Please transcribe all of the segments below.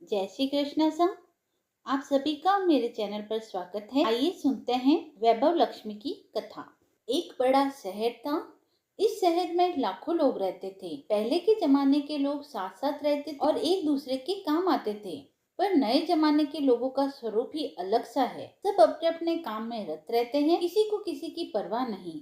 जय श्री कृष्ण सा। आप सभी का मेरे चैनल पर स्वागत है। आइए सुनते हैं वैभव लक्ष्मी की कथा। एक बड़ा शहर था। इस शहर में लाखों लोग रहते थे। पहले के जमाने के लोग साथ साथ रहते थे और एक दूसरे के काम आते थे। पर नए जमाने के लोगों का स्वरूप ही अलग सा है। सब अपने अपने काम में रत रहते हैं। किसी को किसी की परवाह नहीं।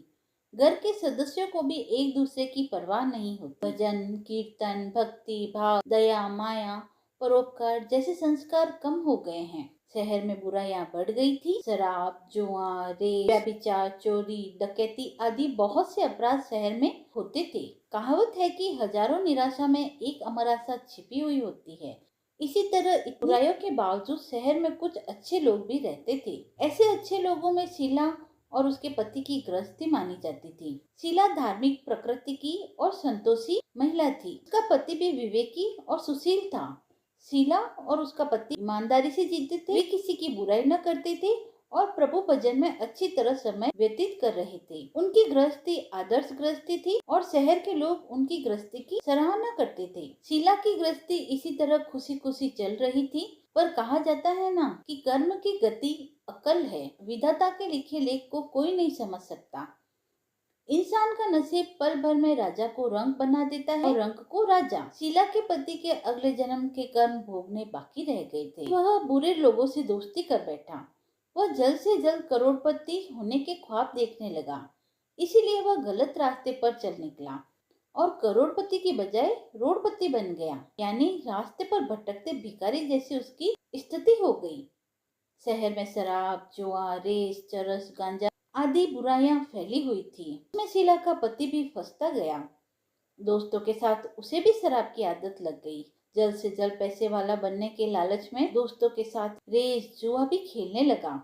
घर के सदस्यों को भी एक दूसरे की परवाह नहीं होती। भजन, कीर्तन, भक्ति भाव, दया, माया, परोपकार जैसे संस्कार कम हो गए हैं। शहर में बुराइयां बढ़ गई थी। शराब, जुआ, रेप, व्यभिचार, चोरी, डकैती आदि बहुत से अपराध शहर में होते थे। कहावत है कि हजारों निराशा में एक अमर आशा छिपी हुई होती है। इसी तरह बुराइयों के बावजूद शहर में कुछ अच्छे लोग भी रहते थे। ऐसे अच्छे लोगों में शीला और उसके पति की गृहस्थी मानी जाती थी। शीला धार्मिक प्रकृति की और संतोषी महिला थी। उसका पति भी विवेकी और सुशील था। शीला और उसका पति ईमानदारी से जीते थे। वे किसी की बुराई न करते थे और प्रभु भजन में अच्छी तरह समय व्यतीत कर रहे थे। उनकी गृहस्थी आदर्श गृहस्थी थी और शहर के लोग उनकी गृहस्थी की सराहना करते थे। शीला की गृहस्थी इसी तरह खुशी खुशी चल रही थी। पर कहा जाता है ना कि कर्म की गति अकल है। विधाता के लिखे लेख को कोई नहीं समझ सकता। इंसान का नसीब पल भर में राजा को रंक बना देता है और रंक को राजा। शीला के पति के अगले जन्म के कर्म भोगने बाकी रह गए थे। वह बुरे लोगों से दोस्ती कर बैठा। वह जल्द से जल्द करोड़पति होने के ख्वाब देखने लगा। इसीलिए वह गलत रास्ते पर चल निकला और करोड़पति की बजाय रोड़पति बन गया। यानी रास्ते पर भटकते भिखारी जैसी उसकी स्थिति हो गई। शहर में शराब, जुआ, रेस, चरस, गांजा आदि बुराइयां फैली हुई थी। उसमें शीला का पति भी फंसता गया। दोस्तों के साथ उसे भी शराब की आदत लग गई। जल्द से जल्द पैसे वाला बनने के लालच में दोस्तों के साथ रेस, जुआ भी खेलने लगा।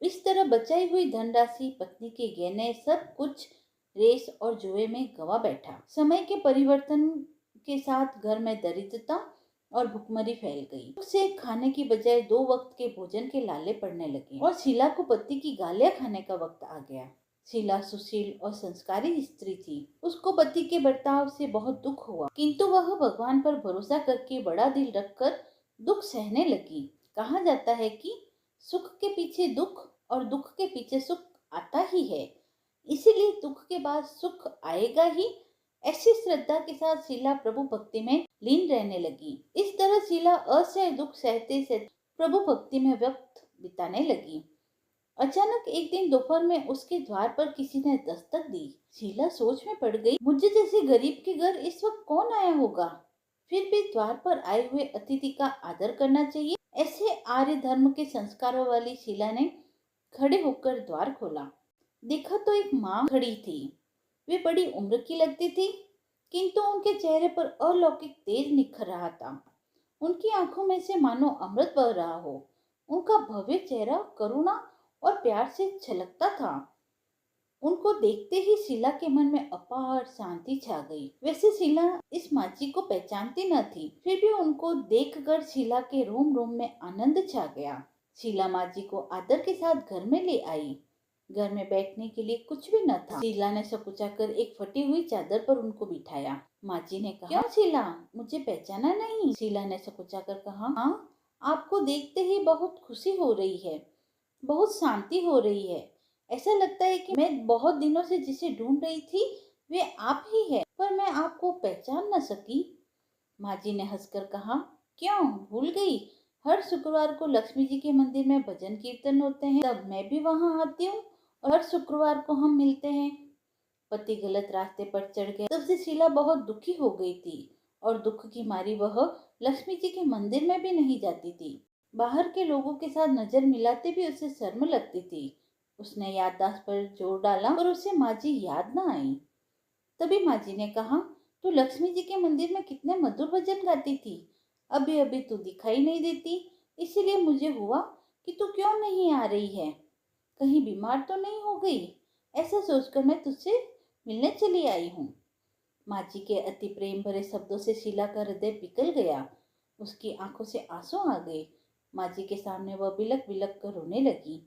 इस तरह बचाई हुई धनराशि, पत्नी के गहने, सब कुछ रेस और जुए में गवा बैठा। समय के परिवर्तन के साथ घर में दरिद्रता और भुखमरी फैल गई। उसे खाने की बजाय 2 वक्त के भोजन के लाले पड़ने लगे और शीला को पति की गालियां खाने का वक्त आ गया। शीला सुशील और संस्कारी स्त्री थी। उसको पति के बर्ताव से बहुत दुख हुआ, किंतु वह भगवान पर भरोसा करके बड़ा दिल रखकर दुख सहने लगी। कहा जाता है कि सुख के पीछे दुख और दुख के पीछे सुख आता ही है, इसीलिए दुख के बाद सुख आएगा ही। ऐसी श्रद्धा के साथ शीला प्रभु भक्ति में लीन रहने लगी। इस तरह शीला असह्य दुख सहते सहते प्रभु भक्ति में वक्त बिताने लगी। अचानक एक दिन दोपहर में उसके द्वार पर किसी ने दस्तक दी। शीला सोच में पड़ गई, मुझे जैसे गरीब के घर इस वक्त कौन आया होगा। फिर भी द्वार पर आए हुए अतिथि का आदर करना चाहिए। ऐसे आर्य धर्म के संस्कारों वाली शीला ने खड़े होकर द्वार खोला। देखा तो एक माँ खड़ी थी। वे बड़ी उम्र की लगती थी, किंतु उनके चेहरे पर अलौकिक तेज निखर रहा था। उनकी आंखों में से मानो अमृत बह रहा हो। उनका भव्य चेहरा करुणा और प्यार से छलकता था। उनको देखते ही शीला के मन में अपार शांति छा गई। वैसे शीला इस माची को पहचानती न थी, फिर भी उनको देखकर शीला के रोम रोम में आनंद छा गया। शीला माची को आदर के साथ घर में ले आई। घर में बैठने के लिए कुछ भी न था। शीला ने सकुचाकर एक फटी हुई चादर पर उनको बिठाया। माची ने कहा, क्यों शीला, मुझे पहचाना नहीं? शीला ने सकुचाकर कहा, हाँ, आपको देखते ही बहुत खुशी हो रही है, बहुत शांति हो रही है। ऐसा लगता है कि मैं बहुत दिनों से जिसे ढूंढ रही थी वे आप ही है, पर मैं आपको पहचान न सकी। माजी ने हंसकर कहा, क्यों भूल गई? हर शुक्रवार को लक्ष्मी जी के मंदिर में भजन कीर्तन होते हैं, तब मैं भी वहाँ आती हूँ और हर शुक्रवार को हम मिलते हैं। पति गलत रास्ते पर चढ़ गया। तब से शीला बहुत दुखी हो गई थी और दुख की मारी वह लक्ष्मी जी के मंदिर में भी नहीं जाती थी। बाहर के लोगों के साथ नजर मिलाते भी उसे शर्म लगती थी। उसने याददाश्त पर जोर डाला पर उसे माजी याद न आई। तभी माजी ने कहा, तू लक्ष्मी जी के मंदिर में कितने मधुर भजन गाती थी, अभी अभी तू दिखाई नहीं देती, इसीलिए मुझे हुआ कि तू क्यों नहीं आ रही है, कहीं बीमार तो नहीं हो गई। ऐसा सोचकर मैं तुझसे मिलने चली आई हूँ। माची के अति प्रेम भरे शब्दों से शीला का हृदय पिघल गया। उसकी आंखों से आंसू आ गए। माजी के सामने वह बिलक बिलक कर रोने लगी।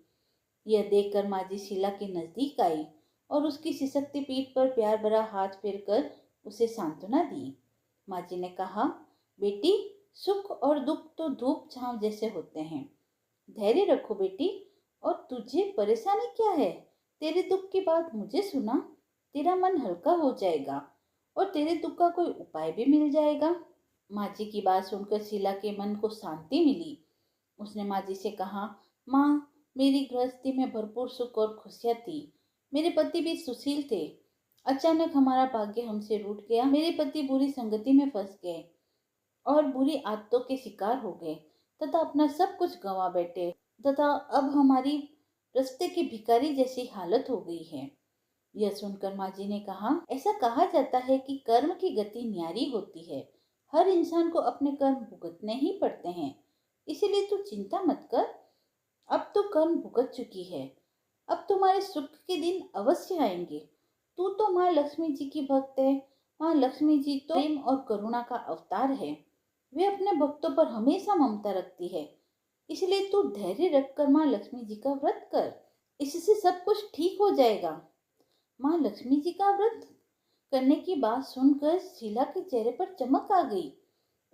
यह देखकर माजी शीला के नजदीक आई और उसकी सिसकती पीठ पर प्यार भरा हाथ फेरकर उसे सांत्वना दी। माजी ने कहा, बेटी, सुख और दुख तो धूप छांव जैसे होते हैं। धैर्य रखो बेटी। और तुझे परेशानी क्या है? तेरे दुख की बात मुझे सुना, तेरा मन हल्का हो जाएगा और तेरे दुख का कोई उपाय भी मिल जाएगा। माँ जी की बात सुनकर शीला के मन को शांति मिली। उसने माँ जी से कहा, माँ, मेरी गृहस्थी में भरपूर सुख और खुशियाँ थी। मेरे पति भी सुशील थे। अचानक हमारा भाग्य हमसे रूठ गया। मेरे पति बुरी संगति में फंस गए और बुरी आदतों के शिकार हो गए तथा अपना सब कुछ गंवा बैठे तथा अब हमारी रास्ते की भिखारी जैसी हालत हो गई है। यह सुनकर माँ जी ने कहा, ऐसा कहा जाता है कि कर्म की गति न्यारी होती है। हर इंसान को अपने कर्म भुगतने ही पड़ते हैं, इसीलिए तू चिंता मत कर। अब तो कर्म भुगत चुकी है, अब तुम्हारे सुख के दिन अवश्य आएंगे। तू तो माँ लक्ष्मी जी की भक्त है। माँ लक्ष्मी जी तो प्रेम और करुणा का अवतार है। वे अपने भक्तों पर हमेशा ममता रखती है। इसलिए तू धैर्य रखकर माँ लक्ष्मी जी का व्रत कर, इससे सब कुछ ठीक हो जाएगा। माँ लक्ष्मी जी का व्रत करने की बात सुनकर शीला के चेहरे पर चमक आ गई।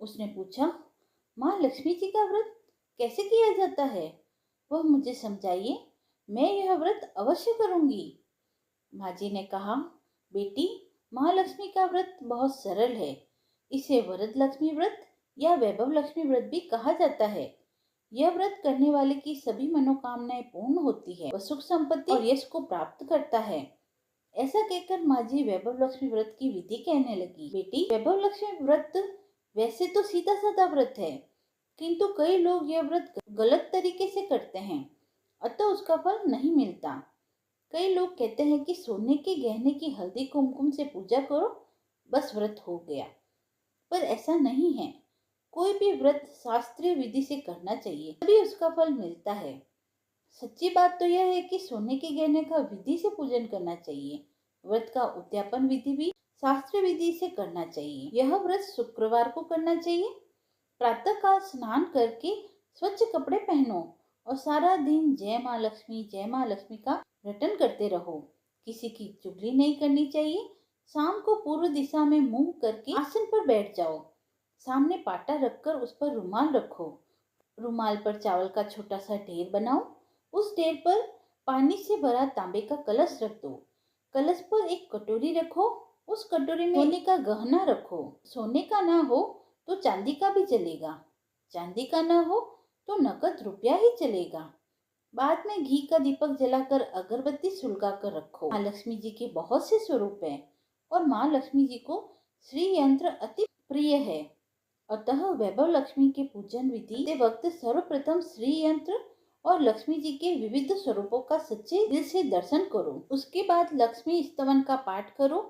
उसने पूछा, माँ लक्ष्मी जी का व्रत कैसे किया जाता है? वह मुझे समझाइए, मैं यह व्रत अवश्य करूंगी। माँ जी ने कहा, बेटी, महालक्ष्मी का व्रत बहुत सरल है। इसे वरद लक्ष्मी व्रत या वैभव लक्ष्मी व्रत भी कहा जाता है। यह व्रत करने वाले की सभी मनोकामनाएं पूर्ण होती है। वह सुख संपत्ति और यश को प्राप्त करता है। ऐसा कहकर माँ जी वैभव लक्ष्मी व्रत की विधि कहने लगी। बेटी, वैभव लक्ष्मी व्रत वैसे तो सीधा साधा व्रत है, किंतु कई लोग यह व्रत गलत तरीके से करते हैं, अतः उसका फल नहीं मिलता। कई लोग कहते हैं कि सोने के गहने की हल्दी कुमकुम से पूजा करो, बस व्रत हो गया। पर ऐसा नहीं है। कोई भी व्रत शास्त्रीय विधि से करना चाहिए, तभी उसका फल मिलता है। सच्ची बात तो यह है कि सोने के गहने का विधि से पूजन करना चाहिए। व्रत का उद्यापन विधि भी शास्त्रीय विधि से करना चाहिए। यह व्रत शुक्रवार को करना चाहिए। प्रातः काल स्नान करके स्वच्छ कपड़े पहनो और सारा दिन जय माँ लक्ष्मी का रटन करते रहो। किसी की चुगली नहीं करनी चाहिए। शाम को पूर्व दिशा में मुंह करके आसन पर बैठ जाओ। सामने पाटा रखकर उस पर रुमाल रखो। रुमाल पर चावल का छोटा सा ढेर बनाओ। उस ढेर पर पानी से भरा तांबे का कलश रख दो। कलश पर एक कटोरी रखो। उस कटोरी में सोने का गहना रखो। सोने का ना हो तो चांदी का भी चलेगा। चांदी का ना हो तो नकद रुपया ही चलेगा। बाद में घी का दीपक जलाकर अगरबत्ती सुलगा कर रखो। माँ लक्ष्मी जी के बहुत से स्वरूप हैं और माँ लक्ष्मी जी को श्री यंत्र अति प्रिय है। अतः वैभव लक्ष्मी के पूजन विधि के वक्त सर्वप्रथम श्री यंत्र और लक्ष्मी जी के विविध स्वरूपों का सच्चे दिल से दर्शन करो। उसके बाद लक्ष्मी स्तवन का पाठ करो।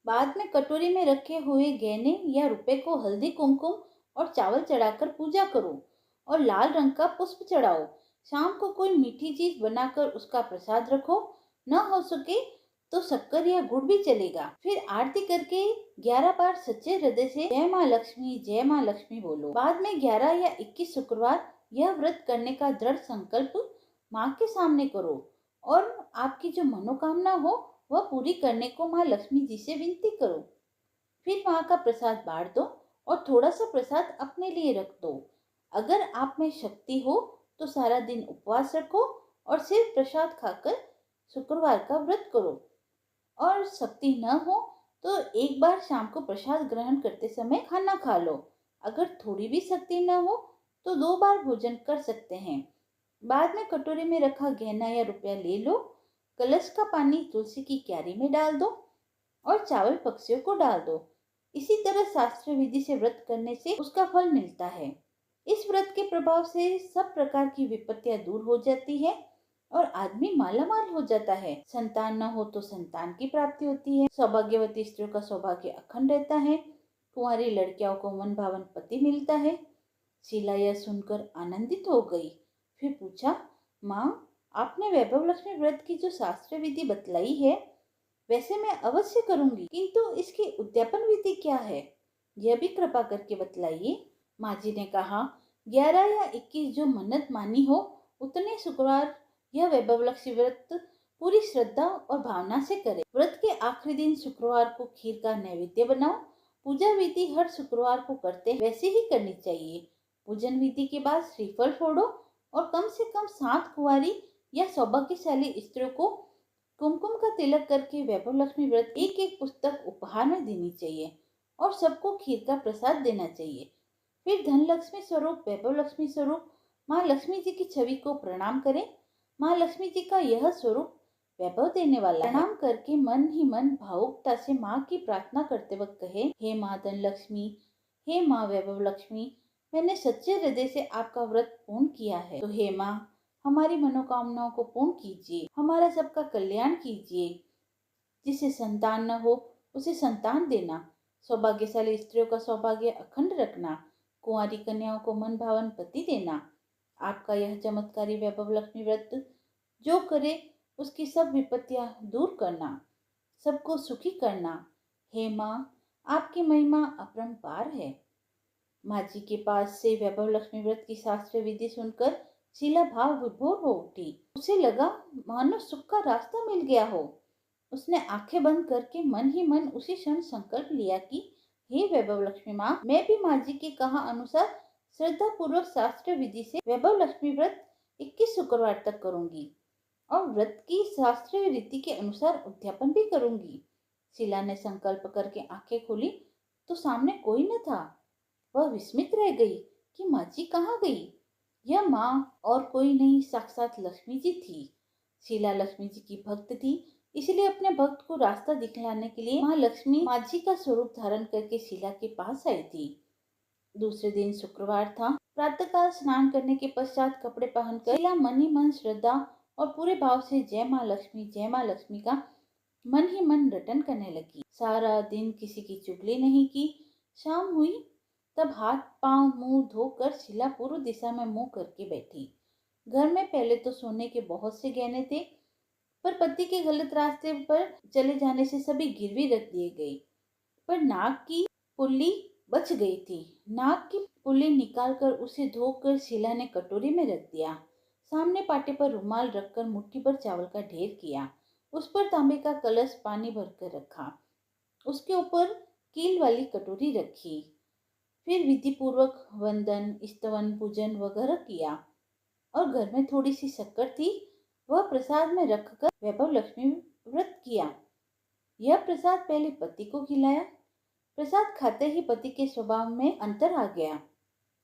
बाद में कटोरी में रखे हुए गहने या रुपए को हल्दी कुमकुम और चावल चढ़ाकर पूजा करो और लाल रंग का पुष्प चढ़ाओ। शाम को कोई मीठी चीज बनाकर उसका प्रसाद रखो। न हो सके तो शक्कर या गुड़ भी चलेगा। फिर आरती करके 11 बार सच्चे हृदय से जय माँ लक्ष्मी बोलो। बाद में 11 या 21 शुक्रवार यह व्रत करने का दृढ़ संकल्प माँ के सामने करो और आपकी जो मनोकामना हो वह पूरी करने को माँ लक्ष्मी जी से विनती करो। फिर माँ का प्रसाद बांट दो और थोड़ा सा प्रसाद अपने लिए रख दो। अगर आप में शक्ति हो तो सारा दिन उपवास रखो और सिर्फ प्रसाद खाकर शुक्रवार का व्रत करो। और शक्ति न हो तो एक बार शाम को प्रसाद ग्रहण करते समय खाना खा लो। अगर थोड़ी भी शक्ति न हो तो 2 बार भोजन कर सकते हैं। बाद में कटोरे में रखा गहना या रुपया ले लो। कलश का पानी तुलसी की क्यारी में डाल दो और चावल पक्षियों को डाल दो। इसी तरह शास्त्रीय विधि से व्रत करने से उसका फल मिलता है। इस व्रत के प्रभाव से सब प्रकार की विपत्तियां दूर हो जाती है और आदमी मालामाल हो जाता है। संतान न हो तो संतान की प्राप्ति होती है। सौभाग्यवती स्त्रियों का सौभाग्य अखंड रहता है। कुंवारी लड़कियों को मन भावन पति मिलता है। शीला यह सुनकर आनंदित हो गई। फिर पूछा, माँ, आपने वैभव लक्ष्मी व्रत की जो शास्त्रीय विधि बतलाई है वैसे मैं अवश्य करूंगी, किंतु इसकी उद्यापन विधि क्या है, यह भी कृपा करके बतलाइए। माँ जी ने कहा, 11 या 21 जो मन्नत मानी हो उतने शुक्रवार यह वैभव लक्ष्मी व्रत पूरी श्रद्धा और भावना से करें। व्रत के आखिरी दिन शुक्रवार को खीर का नैवेद्य बनाओ पूजा विधि हर शुक्रवार को करते हैं वैसे ही करनी चाहिए। पूजन विधि के बाद श्रीफल फोड़ो और कम से कम 7 कुंवारी या सौभाग्यशाली स्त्रियों को कुमकुम का तिलक करके वैभव लक्ष्मी व्रत एक एक पुस्तक उपहार में देनी चाहिए और सबको खीर का प्रसाद देना चाहिए। फिर धन लक्ष्मी स्वरूप, वैभव लक्ष्मी स्वरूप माँ लक्ष्मी जी की छवि को प्रणाम करें। माँ लक्ष्मी जी का यह स्वरूप वैभव देने वाला है। प्रणाम करके मन ही मन भावुकता से माँ की प्रार्थना करते वक्त कहे, हे माँ धन लक्ष्मी, हे माँ वैभव लक्ष्मी, मैंने सच्चे हृदय से आपका व्रत पूर्ण किया है, तो हे माँ हमारी मनोकामनाओं को पूर्ण कीजिए, हमारा सबका कल्याण कीजिए। जिसे संतान न हो उसे संतान देना, सौभाग्यशाली स्त्रियों का सौभाग्य अखंड रखना, कुंवारी कन्याओं को मन भावन पति देना। आपका यह चमत्कारी वैभव लक्ष्मी व्रत जो करे उसकी सब विपत्तियां दूर करना, सबको सुखी करना। हे माँ आपकी महिमा अपरंपार है। माँ जी के पास से वैभव लक्ष्मी व्रत की शास्त्रीय विधि सुनकर शीला भाव विभोर हो उठी। उसे लगा मानो सुख का रास्ता मिल गया हो। उसने आंखें बंद करके मन ही मन उसी क्षण संकल्प लिया कि हे वैभव लक्ष्मी माँ, मैं भी माँ जी के कहा अनुसार श्रद्धा पूर्वक शास्त्रीय विधि से वैभव लक्ष्मी व्रत 21 शुक्रवार तक करूंगी और व्रत की शास्त्रीय रीति के अनुसार उद्यापन भी करूंगी। शीला ने संकल्प करके आंखें खोली तो सामने कोई न था। वह विस्मित रह गई कि माँ जी कहाँ गई। यह माँ और कोई नहीं, साक्षात लक्ष्मी जी थी। शीला लक्ष्मी जी की भक्त थी, इसलिए अपने भक्त को रास्ता दिखलाने के लिए माँ लक्ष्मी माँ जी का स्वरूप धारण करके शीला के पास आई थी। दूसरे दिन शुक्रवार था। प्रातःकाल स्नान करने के पश्चात कपड़े पहनकर शीला मन ही मन श्रद्धा और पूरे भाव से जय माँ लक्ष्मी का मन ही मन रटन करने लगी। सारा दिन किसी की चुगली नहीं की। शाम हुई तब हाथ पांव मुंह धोकर शीला पूर्व दिशा में मुंह करके बैठी। घर में पहले तो सोने के बहुत से गहने थे, पर पति के गलत रास्ते पर चले जाने से सभी गिरवी रख दिए गए। पर नाक की पुल्ली बच गई थी। नाक की पुल्ली निकालकर उसे धोकर शीला ने कटोरी में रख दिया। सामने पाटे पर रुमाल रखकर मुट्ठी भर चावल का ढेर किया। उस पर तांबे का कलश पानी भरकर रखा। उसके ऊपर कील वाली कटोरी रखी। फिर विधि पूर्वक वंदन, स्तवन, पूजन वगैरह किया और घर में थोड़ी सी शक्कर थी, वह प्रसाद में रखकर वैभव लक्ष्मी व्रत किया। यह प्रसाद पहले पति को खिलाया। प्रसाद खाते ही पति के स्वभाव में अंतर आ गया।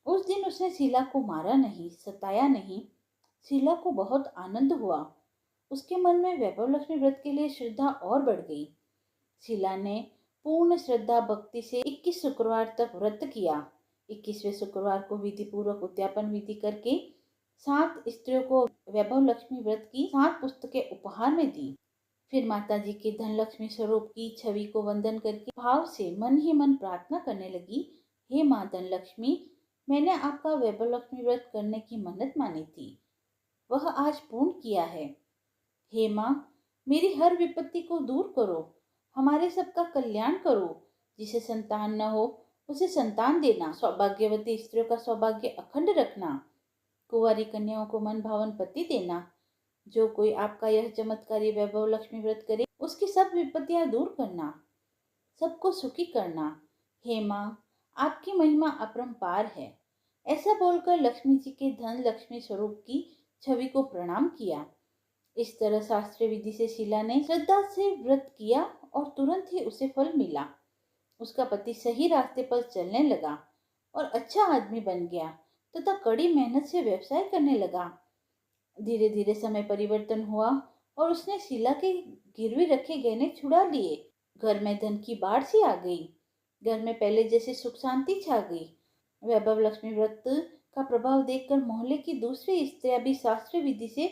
उस दिन उसने शीला को मारा नहीं, सताया नहीं। शीला को बहुत आनंद हुआ। उसके मन में वैभव लक्ष्मी व्रत के लिए श्रद्धा और बढ़ गई। शीला ने पूर्ण श्रद्धा भक्ति से 21 शुक्रवार तक व्रत किया। 21वें शुक्रवार को विधि पूर्वक उद्यापन विधि करके 7 स्त्रियों को वैभव लक्ष्मी व्रत की 7 पुस्तकें उपहार में दी। फिर माता जी के धन लक्ष्मी स्वरूप की छवि को वंदन करके भाव से मन ही मन प्रार्थना करने लगी, हे माँ धन लक्ष्मी, मैंने आपका वैभव लक्ष्मी व्रत करने की मन्नत मानी थी, वह आज पूर्ण किया है। हे माँ मेरी हर विपत्ति को दूर करो, हमारे सबका कल्याण करो। जिसे संतान न हो उसे संतान देना, सौभाग्यवती स्त्रियों का सौभाग्य अखंड रखना, कुंवारी कन्याओं को मन भावन पति देना। जो कोई आपका यह चमत्कारी वैभव लक्ष्मी व्रत करे उसकी सब विपत्तियां दूर करना, सबको सुखी करना। हे माँ आपकी महिमा अपरंपार है। ऐसा बोलकर लक्ष्मी जी के धन लक्ष्मी स्वरूप की छवि को प्रणाम किया। इस तरह शास्त्रीय विधि से शीला ने श्रद्धा से व्रत किया और तुरंत ही उसे फल मिला। उसका पति सही रास्ते पर चलने लगा और अच्छा आदमी बन गया तथा कड़ी मेहनत से व्यवसाय करने लगा। धीरे धीरे समय परिवर्तन हुआ और उसने शीला के गिरवी रखे गहने छुड़ा लिए। घर में धन की बाढ़ सी आ गई। घर में पहले जैसे सुख शांति छा गई। वैभव लक्ष्मी व्रत का प्रभाव देखकर मोहल्ले की दूसरी स्त्रियां भी शास्त्रीय विधि से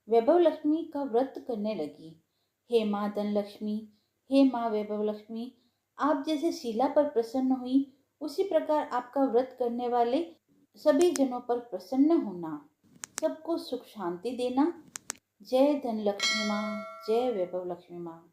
वैभव लक्ष्मी का व्रत करने लगी। हे माँ धन लक्ष्मी, हे माँ वैभव लक्ष्मी, आप जैसे शीला पर प्रसन्न हुई उसी प्रकार आपका व्रत करने वाले सभी जनों पर प्रसन्न होना, सबको सुख शांति देना। जय धन लक्ष्मी माँ, जय वैभव लक्ष्मी माँ।